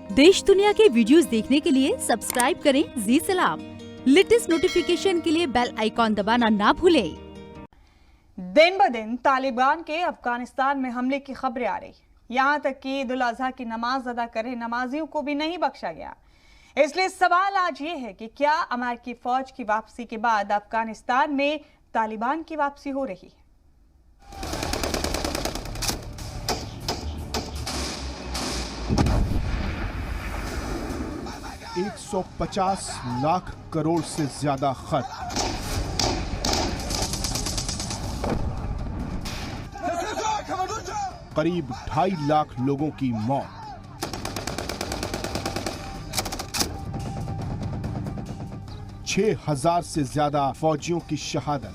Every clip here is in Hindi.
देश दुनिया के वीडियोस देखने के लिए सब्सक्राइब करें जी सलाम। लेटेस्ट नोटिफिकेशन के लिए बेल आइकॉन दबाना ना भूलें। दिन ब दिन तालिबान के अफगानिस्तान में हमले की खबरें आ रही, यहाँ तक कि ईद उल अजहा की नमाज अदा करे नमाजियों को भी नहीं बख्शा गया। इसलिए सवाल आज ये है कि क्या अमेरिकी फौज की वापसी के बाद अफगानिस्तान में तालिबान की वापसी हो रही है? 150 लाख करोड़ से ज्यादा खर्च, करीब 2.5 लाख लोगों की मौत, 6,000 से ज्यादा फौजियों की शहादत,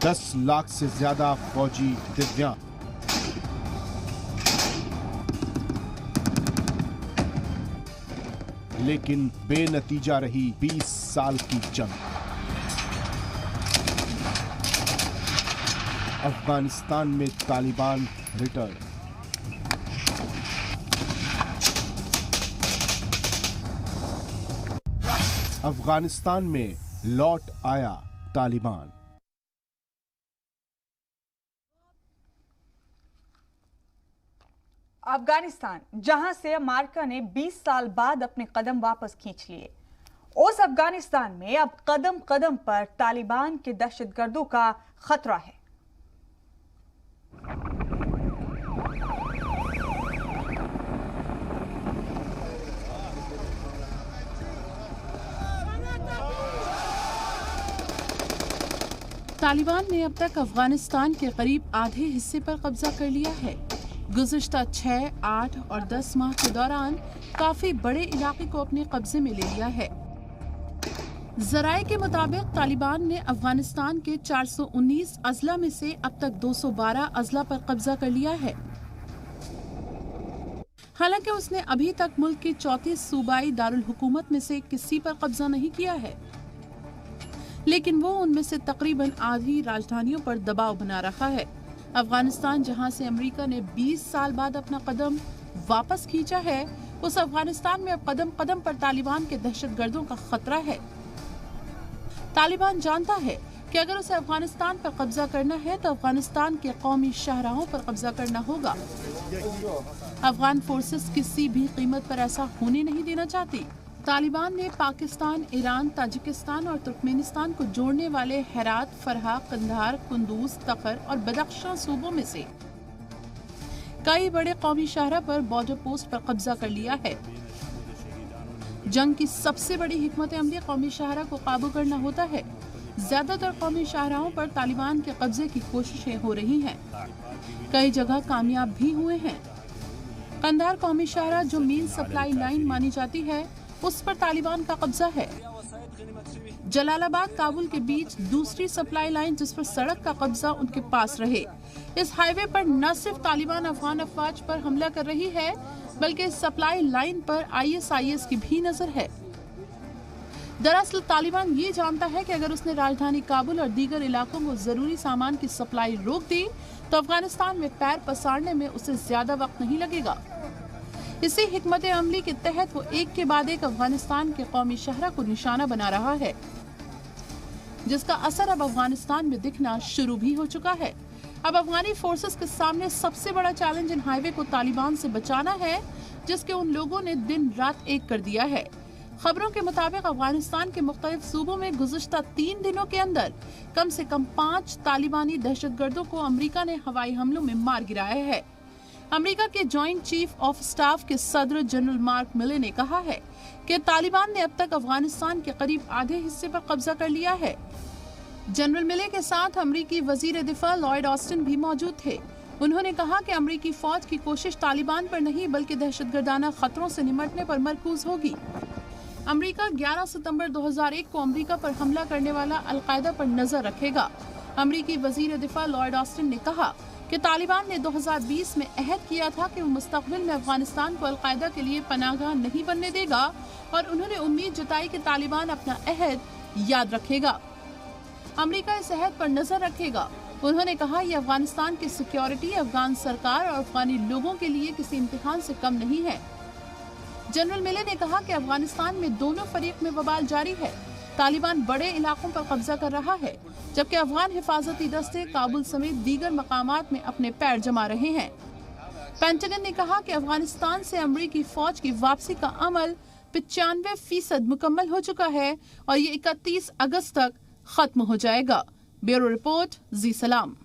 10 लाख से ज्यादा फौजी दिव्यांग, लेकिन बेनतीजा रही 20 साल की जंग। अफगानिस्तान में तालिबान रिटर्न। अफगानिस्तान में लौट आया तालिबान। अफगानिस्तान, जहां से अमेरिका ने 20 साल बाद अपने कदम वापस खींच लिए, उस अफगानिस्तान में अब कदम कदम पर तालिबान के दहशतगर्दों का खतरा है। तालिबान ने अब तक अफगानिस्तान के करीब आधे हिस्से पर कब्जा कर लिया है। गुज़िश्ता 6, 8 और 10 माह के दौरान काफी बड़े इलाके को अपने कब्जे में ले लिया है। जराये के मुताबिक तालिबान ने अफगानिस्तान के 419 अजला में से अब तक 212 अजला पर कब्जा कर लिया है। हालांकि उसने अभी तक मुल्क की 34 सूबाई दारुल हुकूमत में से किसी पर कब्जा नहीं किया है, लेकिन वो उनमें से तकरीबन आधी राजधानियों पर दबाव बना रखा है। अफगानिस्तान, जहां से अमेरिका ने 20 साल बाद अपना कदम वापस खींचा है, उस अफगानिस्तान में अब कदम कदम पर तालिबान के दहशतगर्दों का खतरा है। तालिबान जानता है कि अगर उसे अफगानिस्तान पर कब्जा करना है तो अफगानिस्तान के कौमी शाहराहों पर कब्जा करना होगा। अफगान फोर्सेस किसी भी कीमत पर ऐसा होने नहीं देना चाहती। तालिबान ने पाकिस्तान, ईरान, ताजिकिस्तान और तुर्कमेनिस्तान को जोड़ने वाले हेरात, फरहा, कंधार, कुंदूज, तखर और बदख्शां सूबों में से कई बड़े कौमी शाहरा पर बॉर्डर पोस्ट पर कब्जा कर लिया है। जंग की सबसे बड़ी हिकमत अमली कौमी शाहरा को काबू करना होता है। ज्यादातर कौमी शाहराहों पर तालिबान के कब्जे की कोशिशें हो रही हैं। कई जगह कामयाब भी हुए हैं। कंधार कौमी शाहरा, जो मेन सप्लाई लाइन मानी जाती है, उस पर तालिबान का कब्जा है। जलालाबाद काबुल के बीच दूसरी सप्लाई लाइन, जिस पर सड़क का कब्जा उनके पास रहे। इस हाईवे पर न सिर्फ तालिबान अफगान अफवाज पर हमला कर रही है, बल्कि इस सप्लाई लाइन पर ISIS की भी नजर है। दरअसल तालिबान ये जानता है कि अगर उसने राजधानी काबुल और दीगर इलाकों को जरूरी सामान की सप्लाई रोक दी तो अफगानिस्तान में पैर पसारने में उसे ज्यादा वक्त नहीं लगेगा। इसी हिकमत अमली के तहत वो एक के बाद एक अफगानिस्तान के कौमी शहरा को निशाना बना रहा है, जिसका असर अब अफगानिस्तान में दिखना शुरू भी हो चुका है। अब अफगानी फोर्सेस के सामने सबसे बड़ा चैलेंज इन हाईवे को तालिबान से बचाना है, जिसके उन लोगों ने दिन रात एक कर दिया है। खबरों के मुताबिक अफगानिस्तान के मुख्तलिफ सूबों में गुज़िश्ता 3 दिनों के अंदर कम से कम 5 तालिबानी दहशतगर्दों को अमेरिका ने हवाई हमलों में मार गिराया है। अमेरिका के जॉइंट चीफ ऑफ स्टाफ के सदर जनरल मार्क मिले ने कहा है कि तालिबान ने अब तक अफगानिस्तान के करीब आधे हिस्से पर कब्जा कर लिया है। जनरल मिले के साथ अमेरिकी वजीर दिफा लॉयड ऑस्टिन भी मौजूद थे। उन्होंने कहा कि अमेरिकी फौज की कोशिश तालिबान पर नहीं बल्कि दहशतगर्दाना खतरों से निपटने पर मरकूज होगी। अमेरिका 11 सितंबर 2001 को अमेरिका पर हमला करने वाला अलकायदा पर नजर रखेगा। अमेरिकी वजीर दिफा लॉयड ऑस्टिन ने कहा कि तालिबान ने 2020 में अहद किया था कि वो मुस्तकबिल में अफगानिस्तान को अलकायदा के लिए पनाहगाह नहीं बनने देगा, और उन्होंने उम्मीद जताई कि तालिबान अपना अहद याद रखेगा। अमेरिका इस अहद पर नजर रखेगा उन्होंने कहा यह अफगानिस्तान की सिक्योरिटी, अफगान सरकार और अफगानी लोगों के लिए किसी इम्तिहान से कम नहीं है। जनरल मिले ने कहा कि अफगानिस्तान में दोनों फरीक में बवाल जारी है। तालिबान बड़े इलाकों पर कब्जा कर रहा है, जबकि अफगान हिफाजती दस्ते काबुल समेत दीगर मकामात में अपने पैर जमा रहे हैं। पेंटागन ने कहा कि अफगानिस्तान से अमरीकी फौज की वापसी का अमल 95% मुकम्मल हो चुका है और ये 31 अगस्त तक खत्म हो जाएगा। ब्यूरो रिपोर्ट, जी सलाम।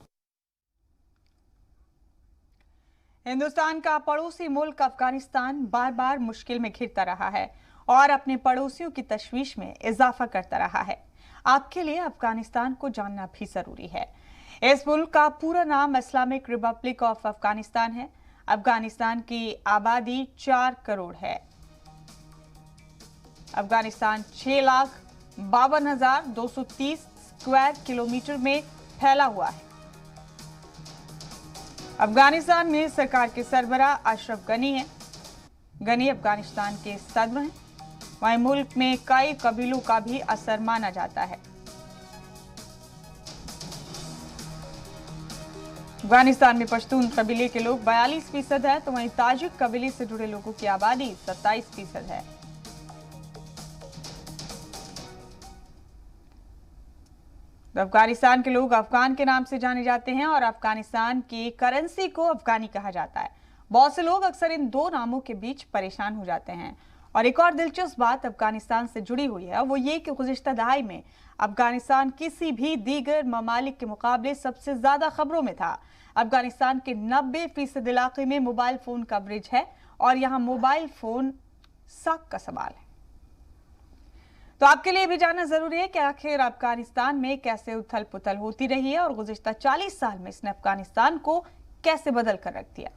हिंदुस्तान का पड़ोसी मुल्क अफगानिस्तान बार बार मुश्किल में घिरता रहा है और अपने पड़ोसियों की तशवीश में इजाफा करता रहा है। आपके लिए अफगानिस्तान को जानना भी जरूरी है। इस मुल्क का पूरा नाम इस्लामिक रिपब्लिक ऑफ अफगानिस्तान है। अफगानिस्तान की आबादी 4 करोड़ है। अफगानिस्तान 6,52,230 स्क्वायर किलोमीटर में फैला हुआ है। अफगानिस्तान में सरकार के सरबराह अशरफ गनी है। गनी अफगानिस्तान के सदर हैं। वहीं मुल्क में कई कबीलों का भी असर माना जाता है। अफगानिस्तान में पश्तून कबीले के लोग 42% है, तो वहीं ताजिक कबीले से जुड़े लोगों की आबादी 27% है। अफगानिस्तान के लोग अफगान के नाम से जाने जाते हैं और अफगानिस्तान की करेंसी को अफगानी कहा जाता है। बहुत से लोग अक्सर इन दो नामों के बीच परेशान हो जाते हैं। और एक और दिलचस्प बात अफगानिस्तान से जुड़ी हुई है, वो ये कि गुज़िश्ता दहाई में अफगानिस्तान किसी भी दीगर ममालिक के मुकाबले सबसे ज्यादा खबरों में था। अफगानिस्तान के 90% इलाके में मोबाइल फोन कवरेज है और यहाँ मोबाइल फोन शक का सवाल है। तो आपके लिए भी जानना जरूरी है कि आखिर अफगानिस्तान में कैसे उथल पुथल होती रही है और गुज़िश्ता 40 साल में इसने अफगानिस्तान को कैसे बदल कर रख दिया।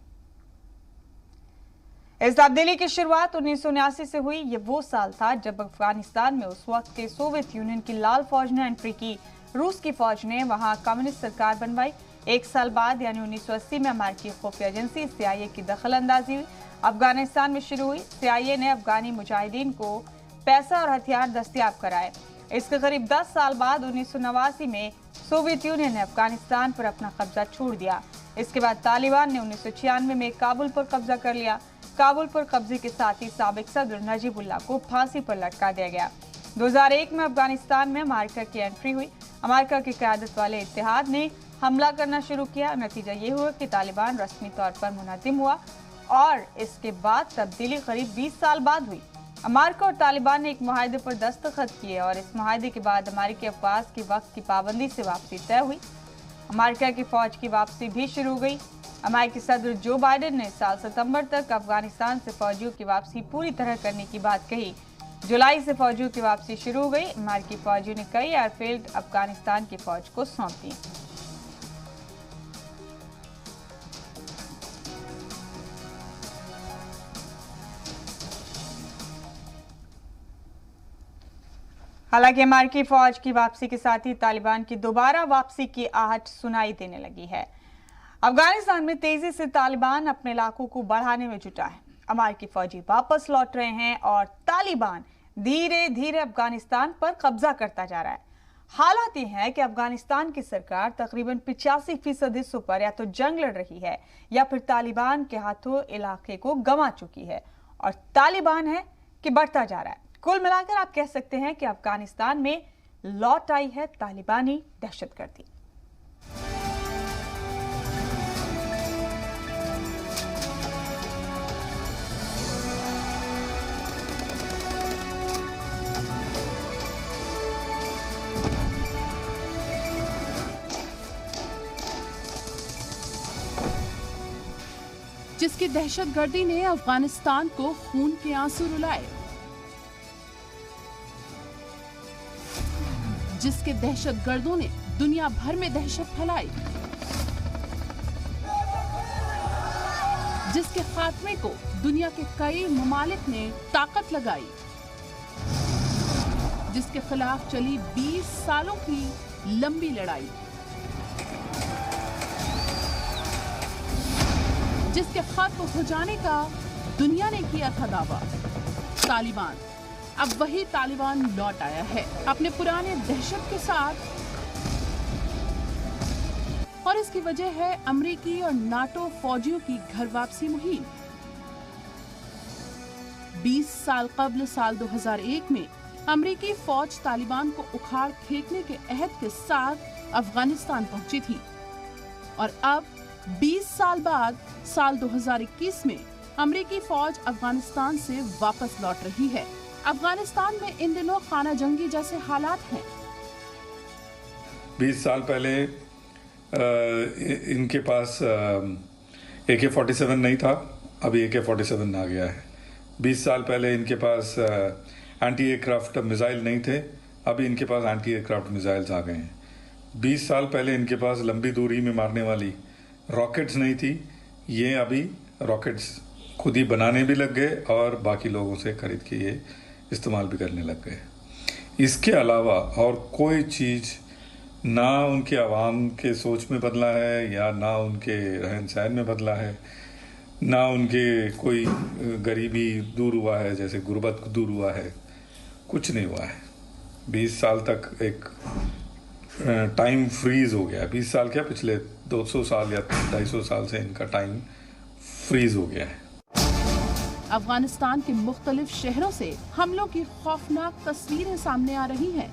इस तब्दीली की शुरुआत 1979 से हुई। ये वो साल था जब अफगानिस्तान में उस वक्त के सोवियत यूनियन की लाल फौज ने एंट्री की। रूस की फौज ने वहां कम्युनिस्ट सरकार बनवाई। एक साल बाद यानी 1980 में अमेरिकी खुफिया एजेंसी CIA की दखल अंदाजी हुई, अफगानिस्तान में शुरू हुई। CIA ने अफगानी मुजाहिदीन को पैसा और हथियार दस्तियाब कराए। इसके करीब 10 साल बाद 1989 में सोवियत यूनियन ने अफगानिस्तान पर अपना कब्जा छोड़ दिया। इसके बाद तालिबान ने 1996 में काबुल पर कब्जा कर लिया। काबुल पर कब्जे के साथ ही साबिक सदर नजीबुल्लाह को फांसी पर लटका दिया गया। 2001 में अफगानिस्तान में अमेरिका की एंट्री हुई। अमेरिका की क़यादत वाले इत्तेहाद ने हमला करना शुरू किया। नतीजा ये हुआ कि तालिबान रस्मी तौर पर मुनज़्ज़म हुआ और इसके बाद तब्दीली करीब 20 साल बाद हुई। अमेरिका और तालिबान ने एक मुआहदे पर दस्तखत किए और इस मुआहदे के बाद अमेरिकी अफवाज की वक्त की पाबंदी से वापसी तय हुई। अमेरिका की फौज की वापसी भी शुरू हो गई। अमेरिकी सदर जो बाइडेन ने साल सितंबर तक अफगानिस्तान से फौजियों की वापसी पूरी तरह करने की बात कही। जुलाई से फौजियों की वापसी शुरू हो गई। अमेरिकी फौजियों ने कई एयरफील्ड अफगानिस्तान की फौज को सौंप दिए। हालांकि अमेरिकी फौज की वापसी के साथ ही तालिबान की दोबारा वापसी की आहट सुनाई देने लगी है। अफगानिस्तान में तेजी से तालिबान अपने इलाकों को बढ़ाने में जुटा है। अमेरिकी फौजी वापस लौट रहे हैं और तालिबान धीरे धीरे अफगानिस्तान पर कब्जा करता जा रहा है। हालात ये है कि अफगानिस्तान की सरकार तकरीबन 85% हिस्सों पर या तो जंग लड़ रही है या फिर तालिबान के हाथों इलाके को गंवा चुकी है और तालिबान है कि बढ़ता जा रहा है। कुल मिलाकर आप कह सकते हैं कि अफगानिस्तान में लौट आई है तालिबानी दहशतगर्दी। जिसकी दहशतगर्दी ने अफगानिस्तान को खून के आंसू रुलाए, जिसके दहशतगर्दों ने दुनिया भर में दहशत फैलाई, जिसके खात्मे को दुनिया के कई ममालिक ने ताकत लगाई, जिसके खिलाफ चली 20 सालों की लंबी लड़ाई, जिसके खत्म हो जाने का दुनिया ने किया था दावा, तालिबान। अब वही तालिबान लौट आया है अपने पुराने दहशत के साथ और इसकी वजह है अमेरिकी और नाटो फौजियों की घर वापसी मुहिम। 20 साल कबल साल 2001 में अमेरिकी फौज तालिबान को उखाड़ फेंकने के अहद के साथ अफगानिस्तान पहुंची थी और अब 20 साल बाद साल 2021 में अमेरिकी फौज अफगानिस्तान से वापस लौट रही है। अफगानिस्तान में इन दिनों खाना जंगी जैसे हालात हैं। 20 साल पहले इनके पास AK-47 नहीं था, अभी AK-47 आ गया है। 20 साल पहले इनके पास एंटी एयरक्राफ्ट मिसाइल नहीं थे, अभी इनके पास एंटी एयरक्राफ्ट मिसाइल्स आ गए हैं। 20 साल पहले इनके पास लंबी दूरी में मारने वाली रॉकेट्स नहीं थी, ये अभी रॉकेट्स खुद ही बनाने भी लग गए और बाकी लोगों से खरीद के ये इस्तेमाल भी करने लग गए। इसके अलावा और कोई चीज़ ना उनके आवाम के सोच में बदला है या ना उनके रहन सहन में बदला है, ना उनके कोई गरीबी दूर हुआ है, जैसे गुर्बत दूर हुआ है, कुछ नहीं हुआ है। 20 साल तक एक टाइम फ्रीज हो गया। 20 साल क्या, पिछले 200 साल या 250 साल से इनका टाइम फ्रीज हो गया है। अफगानिस्तान के मुख्तलिफ शहरों से हमलों की खौफनाक तस्वीरें सामने आ रही हैं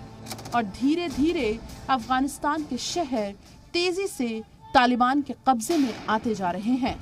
और धीरे धीरे अफगानिस्तान के शहर तेजी से तालिबान के कब्जे में आते जा रहे हैं।